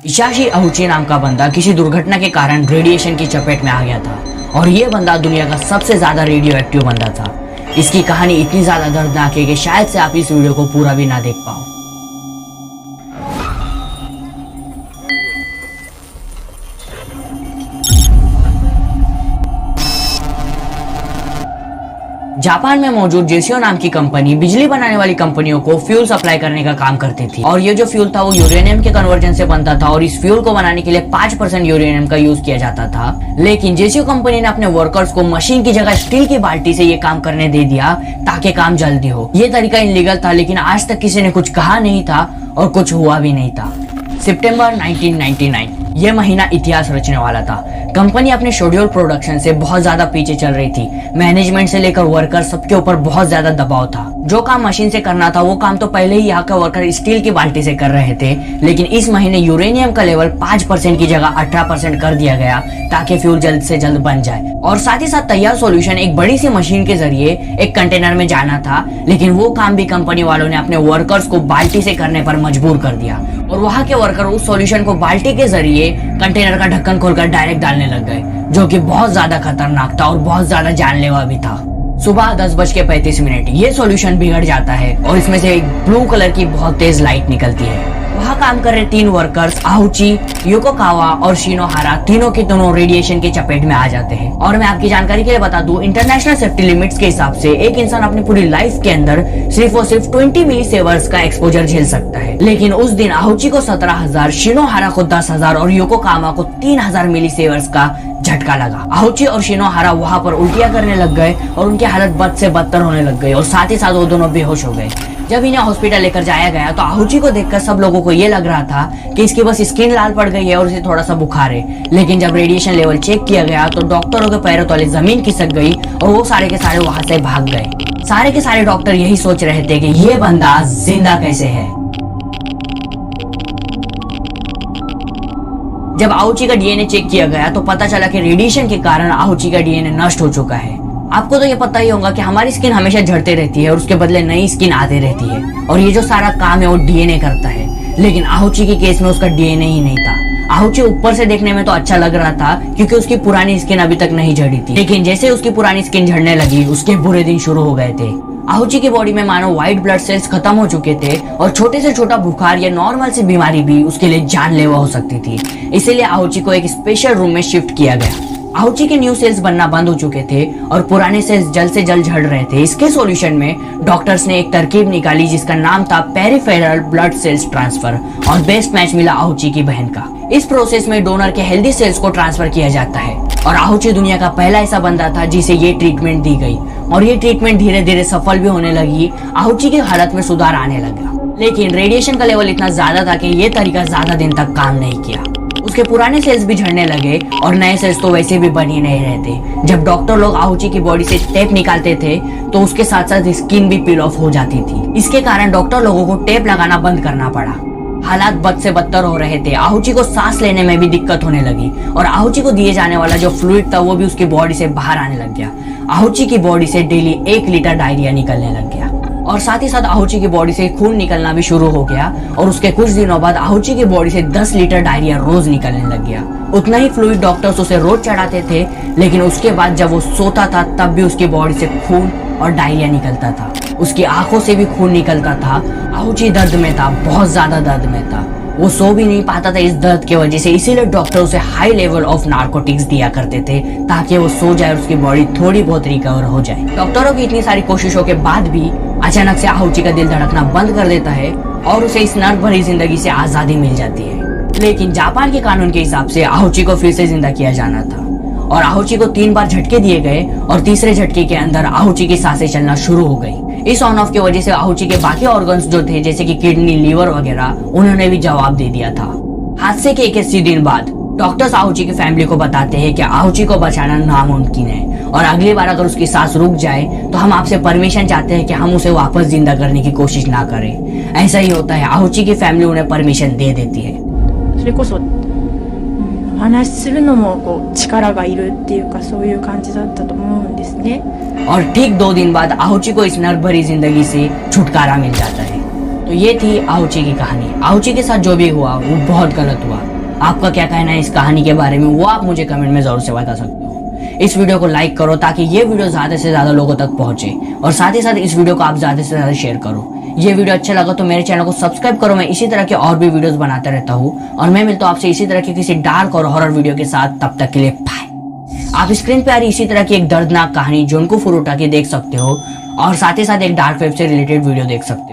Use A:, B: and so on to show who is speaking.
A: इशाशी अहुची नाम का बंदा किसी दुर्घटना के कारण रेडिएशन की चपेट में आ गया था और ये बंदा दुनिया का सबसे ज्यादा रेडियो एक्टिव बंदा था। इसकी कहानी इतनी ज्यादा दर्दनाक है कि शायद से आप इस वीडियो को पूरा भी ना देख पाओ। जापान में मौजूद जेसियो नाम की कंपनी बिजली बनाने वाली कंपनियों को फ्यूल सप्लाई करने का काम करती थी और ये जो फ्यूल था वो यूरेनियम के कन्वर्जन से बनता था और इस फ्यूल को बनाने के लिए 5% यूरेनियम का यूज किया जाता था। लेकिन जेसियो कंपनी ने अपने वर्कर्स को मशीन की जगह स्टील की बाल्टी से ये काम करने दे दिया ताकि काम जल्दी हो। ये तरीका इनलीगल था, लेकिन आज तक किसी ने कुछ कहा नहीं था और कुछ हुआ भी नहीं था। सितंबर 1999 ये महीना इतिहास रचने वाला था। कंपनी अपने शेड्यूल प्रोडक्शन से बहुत ज्यादा पीछे चल रही थी। मैनेजमेंट से लेकर वर्कर सबके ऊपर बहुत ज्यादा दबाव था। जो काम मशीन से करना था वो काम तो पहले ही यहाँ का वर्कर स्टील की बाल्टी से कर रहे थे, लेकिन इस महीने यूरेनियम का लेवल 5% की जगह 18% कर दिया गया ताकि फ्यूल जल्द से जल्द बन जाए। और साथ ही साथ तैयार सॉल्यूशन एक बड़ी सी मशीन के जरिए एक कंटेनर में जाना था, लेकिन वो काम भी कंपनी वालों ने अपने वर्कर्स को बाल्टी से करने पर मजबूर कर दिया और वहाँ के वर्कर उस सॉल्यूशन को बाल्टी के जरिए कंटेनर का ढक्कन खोलकर डायरेक्ट डालने लग गए, जो कि बहुत ज्यादा खतरनाक था और बहुत ज्यादा जानलेवा भी था। सुबह 10:35 ये सॉल्यूशन बिगड़ जाता है और इसमें से एक ब्लू कलर की बहुत तेज लाइट निकलती है। वहाँ काम कर रहे 3 वर्कर्स आहुची, योकोकावा और शिनोहारा तीनों के दोनों रेडिएशन के चपेट में आ जाते हैं। और मैं आपकी जानकारी के लिए बता दूं, इंटरनेशनल सेफ्टी लिमिट्स के हिसाब से एक इंसान अपनी पूरी लाइफ के अंदर सिर्फ और सिर्फ 20 मिलीसीवर्ट्स का एक्सपोजर झेल सकता है, लेकिन उस दिन आहुची को 17,000, शिनोहारा को 10,000 और योकोकावा को 3,000 मिलीसीवर्ट्स का झटका लगा। आहुची और शिनोहारा वहाँ पर उल्टियां करने लग गए और उनकी हालत बद से बदतर होने लग गई और साथ ही साथ वो दोनों बेहोश हो गए। जब इन्हें हॉस्पिटल लेकर जाया गया तो आहुची को देखकर सब लोगों को ये लग रहा था कि इसकी बस स्किन लाल पड़ गई है और इसे थोड़ा सा बुखार है, लेकिन जब रेडिएशन लेवल चेक किया गया तो डॉक्टरों के पैरों तले जमीन खिसक गई और वो सारे के सारे वहां से भाग गए। सारे के सारे डॉक्टर यही सोच रहे थे कि ये बंदा जिंदा कैसे है। जब आहुची का डीएनए चेक किया गया तो पता चला कि रेडिएशन के कारण आहुची का डीएनए नष्ट हो चुका है। आपको तो ये पता ही होगा कि हमारी स्किन हमेशा झड़ते रहती है और उसके बदले नई स्किन आती रहती है और ये जो सारा काम है वो डीएनए करता है, लेकिन आहुची के केस में उसका डीएनए ही नहीं था। आहुची ऊपर से देखने में तो अच्छा लग रहा था क्योंकि उसकी पुरानी स्किन अभी तक नहीं झड़ी थी, लेकिन जैसे उसकी पुरानी स्किन झड़ने लगी उसके बुरे दिन शुरू हो गए थे। आहुची की बॉडी में मानो व्हाइट ब्लड सेल्स खत्म हो चुके थे और छोटे से छोटा बुखार या नॉर्मल सी बीमारी भी उसके लिए जानलेवा हो सकती थी। इसीलिए आहुची को एक स्पेशल रूम में शिफ्ट किया गया। आहुची के न्यू सेल्स बनना बंद हो चुके थे और पुराने सेल्स जल्द से जल्द झड़ रहे थे। इसके सॉल्यूशन में डॉक्टर्स ने एक तरकीब निकाली जिसका नाम था पेरिफेरल ब्लड सेल्स ट्रांसफर और बेस्ट मैच मिला आहुची की बहन का। इस प्रोसेस में डोनर के हेल्दी सेल्स को ट्रांसफर किया जाता है और आहुची दुनिया का पहला ऐसा बंदा था जिसे ये ट्रीटमेंट दी गई और ये ट्रीटमेंट धीरे धीरे सफल भी होने लगी। आहुची की हालत में सुधार आने लगा, लेकिन रेडिएशन का लेवल इतना ज्यादा था कि ये तरीका ज्यादा दिन तक काम नहीं किया। उसके पुराने सेल्स भी झड़ने लगे और नए सेल्स तो वैसे भी बन ही नहीं रहते। जब डॉक्टर लोग आहुची की बॉडी से टेप निकालते थे तो उसके साथ साथ स्किन भी पील ऑफ हो जाती थी। इसके कारण डॉक्टर लोगों को टेप लगाना बंद करना पड़ा। हालात बद से बदतर हो रहे थे। आहुची को सांस लेने में भी दिक्कत होने लगी और आहुची को दिए जाने वाला जो फ्लूइड था वो भी उसकी बॉडी से बाहर आने लग गया। आहुची की बॉडी से डेली 1 लीटर डायरिया निकलने लग गया और साथ ही साथ आहुची की बॉडी से खून निकलना भी शुरू हो गया और उसके कुछ दिनों बाद आहुची की बॉडी से 10 लीटर डायरिया रोज निकलने लग गया। उतना ही फ्लूइड डॉक्टर्स उसे रोज चढ़ाते थे, लेकिन उसके बाद जब वो सोता था तब भी उसकी बॉडी से खून और डायरिया निकलता था। उसकी आंखों से भी खून निकलता था। आहुची दर्द में था, बहुत ज्यादा दर्द में था। वो सो भी नहीं पाता था इस दर्द की वजह से, इसीलिए डॉक्टर उसे हाई लेवल ऑफ नार्कोटिक्स दिया करते थे ताकि वो सो जाए और उसकी बॉडी थोड़ी बहुत रिकवर हो जाए। डॉक्टरों की इतनी सारी कोशिशों के बाद भी अचानक से आहुची का दिल धड़कना बंद कर देता है और उसे इस नर्क भरी जिंदगी से आजादी मिल जाती है। लेकिन जापान के कानून के हिसाब से आहुची को फिर से जिंदा किया जाना था और आहुची को 3 बार झटके दिए गए और तीसरे झटके के अंदर आहुची की सांसें चलना शुरू हो गई। इस ऑन ऑफ की वजह से आहुची के बाकी ऑर्गन्स जो थे जैसे कि किडनी, लीवर वगैरह, उन्होंने भी जवाब दे दिया था। हादसे के 81 दिन बाद डॉक्टर्स आहुची की फैमिली को बताते हैं कि आहुची को बचाना नामुमकिन है और अगली बार अगर उसकी सांस रुक जाए तो हम आपसे परमिशन चाहते हैं कि हम उसे वापस जिंदा करने की कोशिश ना करें। ऐसा ही होता है। आहुची की फैमिली उन्हें परमिशन दे देती है।
B: それこそ話するのもこう力がいるっていうかそういう感じだったと思うんですね。
A: और ठीक 2 दिन बाद आहुची को इस नर्क भरी जिंदगी से छुटकारा मिल जाता है। तो ये थी आहुची की कहानी। आहुची के साथ जो भी हुआ वो बहुत गलत हुआ। आपका क्या कहना है इस कहानी के बारे में वो आप मुझे कमेंट में जरूर से बता सकते हो। इस वीडियो को लाइक करो ताकि ये वीडियो ज्यादा से ज्यादा लोगों तक पहुंचे, और साथ ही साथ इस वीडियो को आप ज्यादा से ज्यादा शेयर करो। ये वीडियो अच्छा लगा तो मेरे चैनल को सब्सक्राइब करो, मैं इसी तरह के और भी वीडियोस बनाता रहता हूँ। और मैं मिलता हूँ आपसे इसी तरह के किसी डार्क और हॉरर वीडियो के साथ, तब तक के लिए बाय। आप स्क्रीन पे आ रही इसी तरह की एक दर्दनाक कहानी जुनको फुरुटा की देख सकते हो, और साथ ही साथ एक डार्क वेब से रिलेटेड वीडियो देख सकते हो।